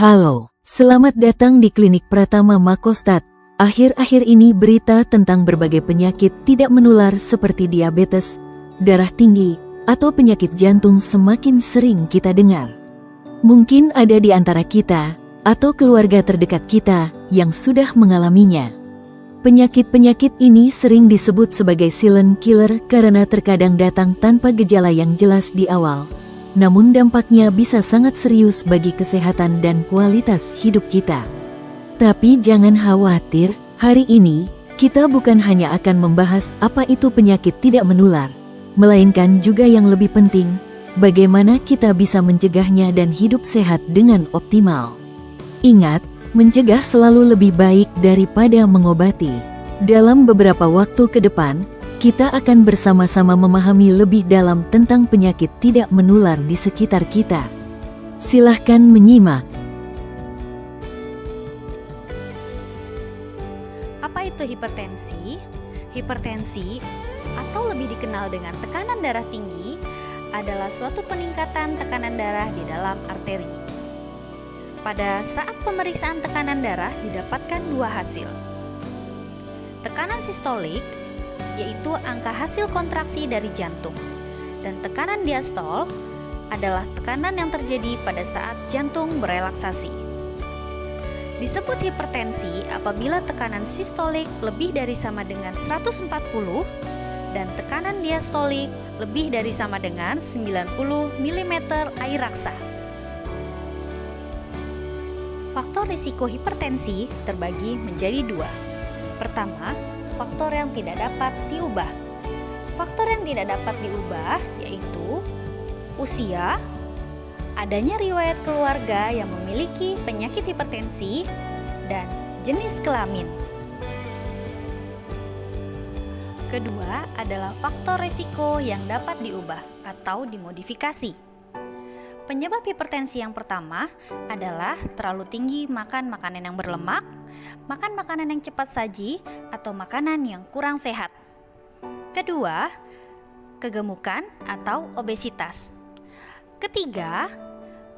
Halo, selamat datang di Klinik Pratama Makostat. Akhir-akhir ini berita tentang berbagai penyakit tidak menular seperti diabetes, darah tinggi, atau penyakit jantung semakin sering kita dengar. Mungkin ada di antara kita, atau keluarga terdekat kita, yang sudah mengalaminya. Penyakit-penyakit ini sering disebut sebagai silent killer karena terkadang datang tanpa gejala yang jelas di awal. Namun dampaknya bisa sangat serius bagi kesehatan dan kualitas hidup kita. Tapi jangan khawatir, hari ini kita bukan hanya akan membahas apa itu penyakit tidak menular, melainkan juga yang lebih penting, bagaimana kita bisa mencegahnya dan hidup sehat dengan optimal. Ingat, mencegah selalu lebih baik daripada mengobati. Dalam beberapa waktu ke depan, kita akan bersama-sama memahami lebih dalam tentang penyakit tidak menular di sekitar kita. Silahkan menyimak. Apa itu hipertensi? Hipertensi, atau lebih dikenal dengan tekanan darah tinggi, adalah suatu peningkatan tekanan darah di dalam arteri. Pada saat pemeriksaan tekanan darah didapatkan dua hasil. Tekanan sistolik, yaitu angka hasil kontraksi dari jantung, dan tekanan diastol adalah tekanan yang terjadi pada saat jantung berelaksasi. Disebut hipertensi apabila tekanan sistolik lebih dari sama dengan 140 dan tekanan diastolik lebih dari sama dengan 90 mm air raksa. Faktor risiko hipertensi terbagi menjadi dua. Pertama, faktor yang tidak dapat diubah. Faktor yang tidak dapat diubah yaitu usia, adanya riwayat keluarga yang memiliki penyakit hipertensi, dan jenis kelamin. Kedua adalah faktor risiko yang dapat diubah atau dimodifikasi. Penyebab hipertensi yang pertama adalah terlalu tinggi makan makanan yang berlemak, makan makanan yang cepat saji, atau makanan yang kurang sehat. Kedua, kegemukan atau obesitas. Ketiga,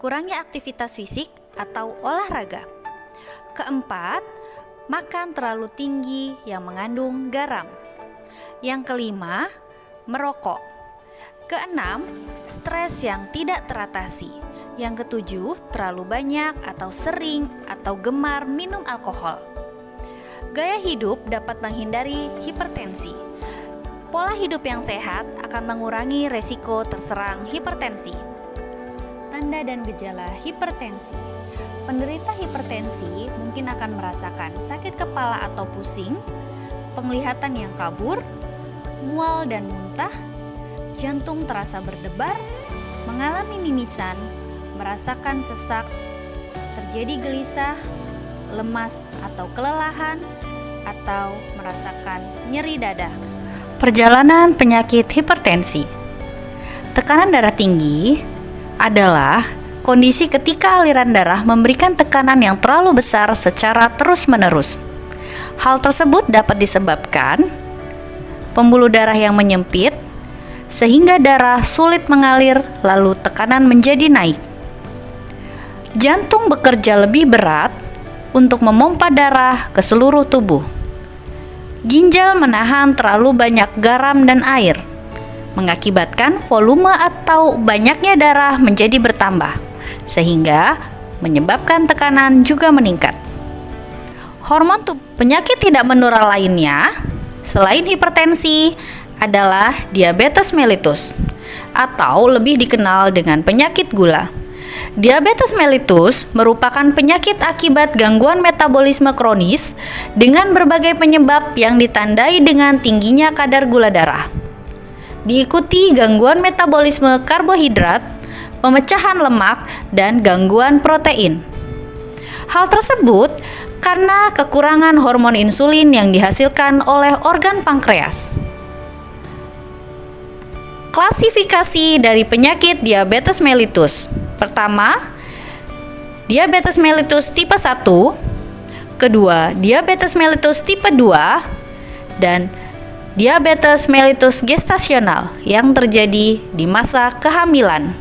kurangnya aktivitas fisik atau olahraga. Keempat, makan terlalu tinggi yang mengandung garam. Yang kelima, merokok. Keenam, stres yang tidak teratasi. Yang ketujuh, terlalu banyak atau sering atau gemar minum alkohol. Gaya hidup dapat menghindari hipertensi. Pola hidup yang sehat akan mengurangi resiko terserang hipertensi. Tanda dan gejala hipertensi. Penderita hipertensi mungkin akan merasakan sakit kepala atau pusing, penglihatan yang kabur, mual dan muntah, jantung terasa berdebar, mengalami mimisan, merasakan sesak, terjadi gelisah, lemas atau kelelahan, atau merasakan nyeri dada. Perjalanan penyakit hipertensi. Tekanan darah tinggi adalah kondisi ketika aliran darah memberikan tekanan yang terlalu besar secara terus-menerus. Hal tersebut dapat disebabkan pembuluh darah yang menyempit, sehingga darah sulit mengalir lalu tekanan menjadi naik. Jantung bekerja lebih berat untuk memompa darah ke seluruh tubuh. Ginjal menahan terlalu banyak garam dan air, mengakibatkan volume atau banyaknya darah menjadi bertambah, sehingga menyebabkan tekanan juga meningkat. Hormon penyakit tidak menular lainnya selain hipertensi adalah diabetes mellitus, atau lebih dikenal dengan penyakit gula. Diabetes mellitus merupakan penyakit akibat gangguan metabolisme kronis dengan berbagai penyebab yang ditandai dengan tingginya kadar gula darah. Diikuti gangguan metabolisme karbohidrat, pemecahan lemak, dan gangguan protein. Hal tersebut karena kekurangan hormon insulin yang dihasilkan oleh organ pankreas. Klasifikasi dari penyakit diabetes mellitus. Pertama, diabetes mellitus tipe 1, kedua, diabetes mellitus tipe 2, dan diabetes mellitus gestasional yang terjadi di masa kehamilan.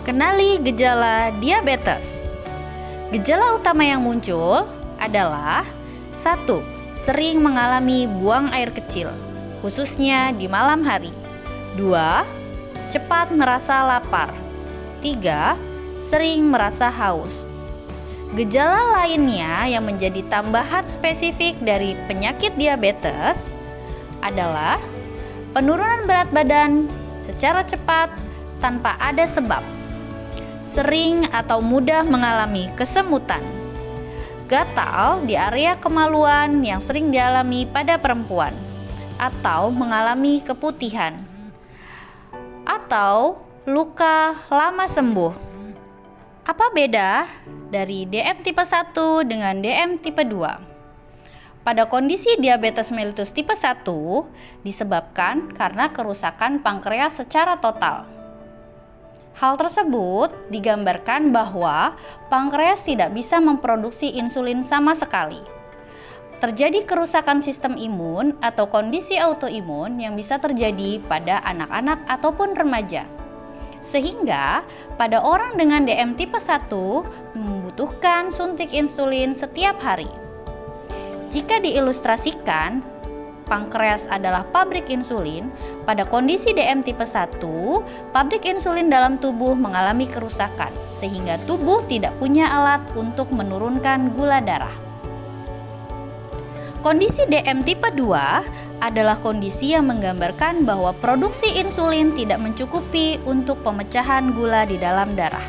Kenali gejala diabetes. Gejala utama yang muncul adalah 1. Sering mengalami buang air kecil, khususnya di malam hari. 2. Cepat merasa lapar. 3. Sering merasa haus. Gejala lainnya yang menjadi tambahan spesifik dari penyakit diabetes adalah penurunan berat badan secara cepat tanpa ada sebab, sering atau mudah mengalami kesemutan, gatal di area kemaluan yang sering dialami pada perempuan, atau mengalami keputihan, atau luka lama sembuh. Apa beda dari DM tipe 1 dengan DM tipe 2? Pada kondisi diabetes mellitus tipe 1 disebabkan karena kerusakan pankreas secara total. Hal tersebut digambarkan bahwa pankreas tidak bisa memproduksi insulin sama sekali. Terjadi kerusakan sistem imun atau kondisi autoimun yang bisa terjadi pada anak-anak ataupun remaja. Sehingga pada orang dengan DM tipe 1 membutuhkan suntik insulin setiap hari. Jika diilustrasikan, pankreas adalah pabrik insulin. Pada kondisi DM tipe 1, pabrik insulin dalam tubuh mengalami kerusakan, sehingga tubuh tidak punya alat untuk menurunkan gula darah. Kondisi DM tipe 2 adalah kondisi yang menggambarkan bahwa produksi insulin tidak mencukupi untuk pemecahan gula di dalam darah.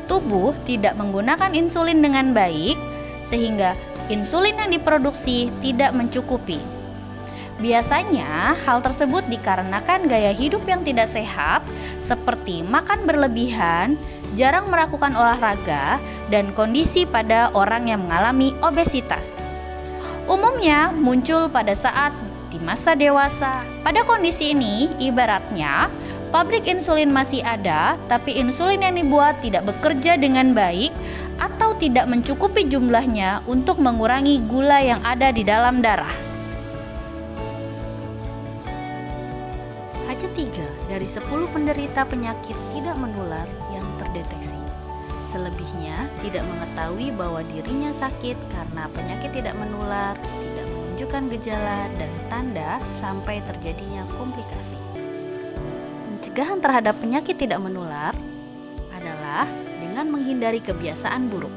Tubuh tidak menggunakan insulin dengan baik, sehingga insulin yang diproduksi tidak mencukupi. Biasanya, hal tersebut dikarenakan gaya hidup yang tidak sehat, seperti makan berlebihan, jarang melakukan olahraga, dan kondisi pada orang yang mengalami obesitas. Umumnya muncul pada saat di masa dewasa. Pada kondisi ini, ibaratnya pabrik insulin masih ada, tapi insulin yang dibuat tidak bekerja dengan baik atau tidak mencukupi jumlahnya untuk mengurangi gula yang ada di dalam darah. Hanya 3 dari 10 penderita penyakit tidak menular yang terdeteksi. Selebihnya tidak mengetahui bahwa dirinya sakit karena penyakit tidak menular, tidak menunjukkan gejala dan tanda sampai terjadinya komplikasi. Pencegahan terhadap penyakit tidak menular adalah dengan menghindari kebiasaan buruk.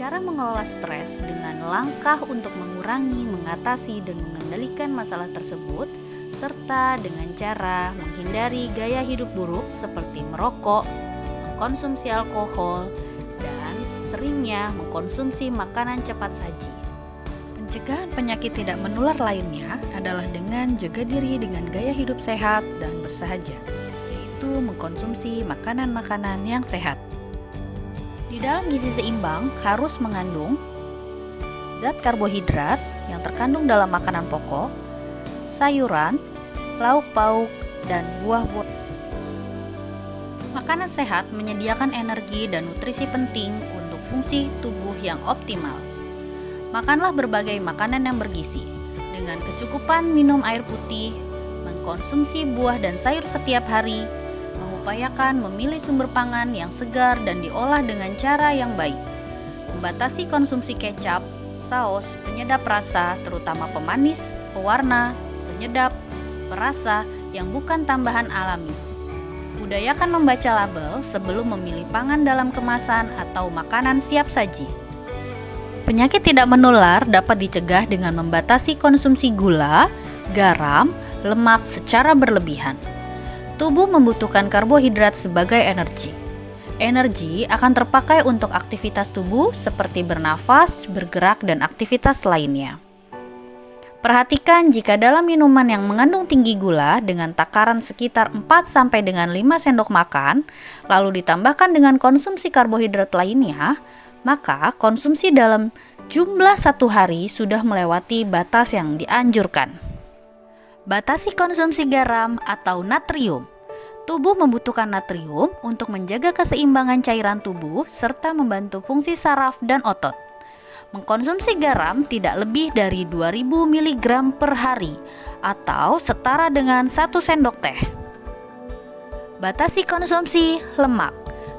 Cara mengelola stres dengan langkah untuk mengurangi, mengatasi, dan mengendalikan masalah tersebut, serta dengan cara menghindari gaya hidup buruk seperti merokok, mengkonsumsi alkohol, dan seringnya mengkonsumsi makanan cepat saji. Pencegahan penyakit tidak menular lainnya adalah dengan jaga diri dengan gaya hidup sehat dan bersahaja, yaitu mengkonsumsi makanan-makanan yang sehat. Di dalam gizi seimbang harus mengandung zat karbohidrat yang terkandung dalam makanan pokok, sayuran, lauk pauk, dan buah-buah. Makanan sehat menyediakan energi dan nutrisi penting untuk fungsi tubuh yang optimal. Makanlah berbagai makanan yang bergizi, dengan kecukupan minum air putih, mengkonsumsi buah dan sayur setiap hari, mengupayakan memilih sumber pangan yang segar dan diolah dengan cara yang baik, membatasi konsumsi kecap, saus, penyedap rasa, terutama pemanis, pewarna, penyedap, perasa yang bukan tambahan alami. Budayakan membaca label sebelum memilih pangan dalam kemasan atau makanan siap saji. Penyakit tidak menular dapat dicegah dengan membatasi konsumsi gula, garam, lemak secara berlebihan. Tubuh membutuhkan karbohidrat sebagai energi. Energi akan terpakai untuk aktivitas tubuh seperti bernafas, bergerak, dan aktivitas lainnya. Perhatikan jika dalam minuman yang mengandung tinggi gula dengan takaran sekitar 4 sampai dengan 5 sendok makan, lalu ditambahkan dengan konsumsi karbohidrat lainnya, maka konsumsi dalam jumlah 1 hari sudah melewati batas yang dianjurkan. Batasi konsumsi garam atau natrium. Tubuh membutuhkan natrium untuk menjaga keseimbangan cairan tubuh serta membantu fungsi saraf dan otot. Mengkonsumsi garam tidak lebih dari 2000 mg per hari atau setara dengan 1 sendok teh. Batasi konsumsi lemak.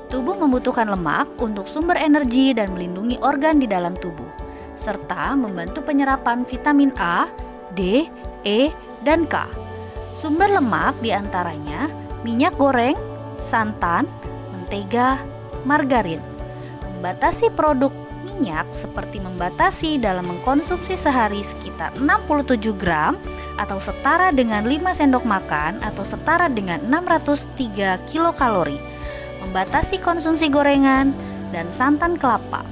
Tubuh membutuhkan lemak untuk sumber energi dan melindungi organ di dalam tubuh, serta membantu penyerapan vitamin A, D, E, dan K. Sumber lemak diantaranya minyak goreng, santan, mentega, margarin. Membatasi produk minyak seperti membatasi dalam mengkonsumsi sehari sekitar 67 gram atau setara dengan 5 sendok makan atau setara dengan 603 kilokalori. Membatasi konsumsi gorengan dan santan kelapa.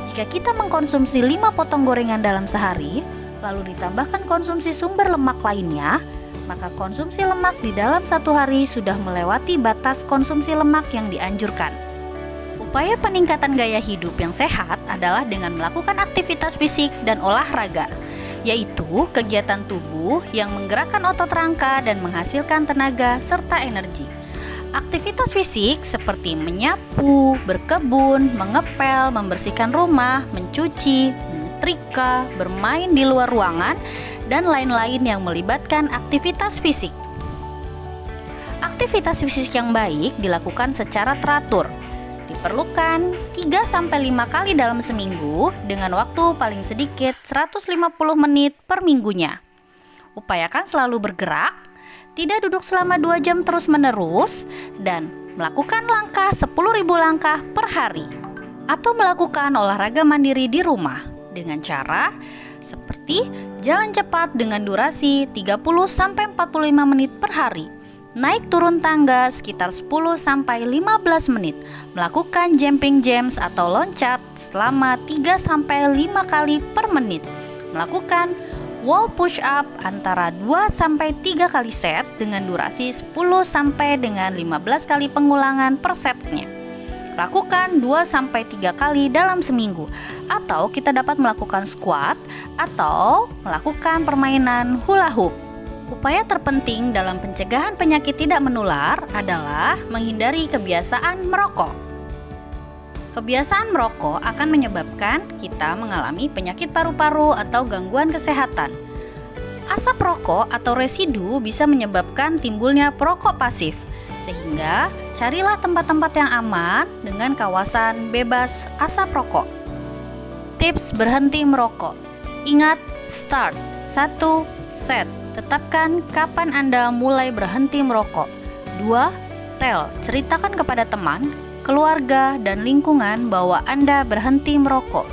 Jika kita mengkonsumsi 5 potong gorengan dalam sehari, lalu ditambahkan konsumsi sumber lemak lainnya, maka konsumsi lemak di dalam satu hari sudah melewati batas konsumsi lemak yang dianjurkan. Upaya peningkatan gaya hidup yang sehat adalah dengan melakukan aktivitas fisik dan olahraga, yaitu kegiatan tubuh yang menggerakkan otot rangka dan menghasilkan tenaga serta energi. Aktivitas fisik seperti menyapu, berkebun, mengepel, membersihkan rumah, mencuci, menyetrika, bermain di luar ruangan, dan lain-lain yang melibatkan aktivitas fisik. Aktivitas fisik yang baik dilakukan secara teratur. Diperlukan 3-5 kali dalam seminggu dengan waktu paling sedikit 150 menit per minggunya. Upayakan selalu bergerak, tidak duduk selama 2 jam terus-menerus, dan melakukan langkah 10.000 langkah per hari. Atau melakukan olahraga mandiri di rumah dengan cara seperti jalan cepat dengan durasi 30-45 menit per hari. Naik turun tangga sekitar 10-15 menit, melakukan jumping jacks atau loncat selama 3-5 kali per menit, melakukan wall push up antara 2-3 kali set dengan durasi 10-15 kali pengulangan per setnya. Lakukan 2-3 kali dalam seminggu, atau kita dapat melakukan squat atau melakukan permainan hula hoop. Upaya terpenting dalam pencegahan penyakit tidak menular adalah menghindari kebiasaan merokok. Kebiasaan merokok akan menyebabkan kita mengalami penyakit paru-paru atau gangguan kesehatan. Asap rokok atau residu bisa menyebabkan timbulnya perokok pasif, sehingga carilah tempat-tempat yang aman dengan kawasan bebas asap rokok. Tips berhenti merokok. Ingat, start 1, set. Tetapkan kapan Anda mulai berhenti merokok. 2. Tell, ceritakan kepada teman, keluarga, dan lingkungan bahwa Anda berhenti merokok.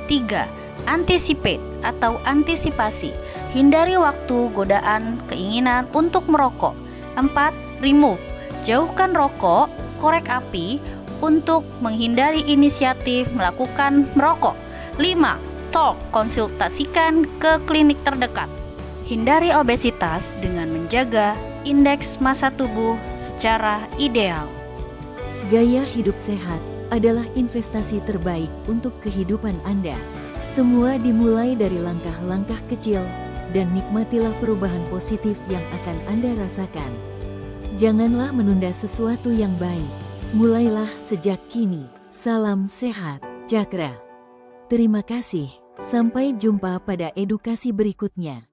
3. Anticipate atau antisipasi. Hindari waktu, godaan, keinginan untuk merokok. 4. Remove, jauhkan rokok, korek api untuk menghindari inisiatif melakukan merokok. 5. Talk, konsultasikan ke klinik terdekat. Hindari obesitas dengan menjaga indeks massa tubuh secara ideal. Gaya hidup sehat adalah investasi terbaik untuk kehidupan Anda. Semua dimulai dari langkah-langkah kecil, dan nikmatilah perubahan positif yang akan Anda rasakan. Janganlah menunda sesuatu yang baik. Mulailah sejak kini. Salam sehat, Cakra. Terima kasih. Sampai jumpa pada edukasi berikutnya.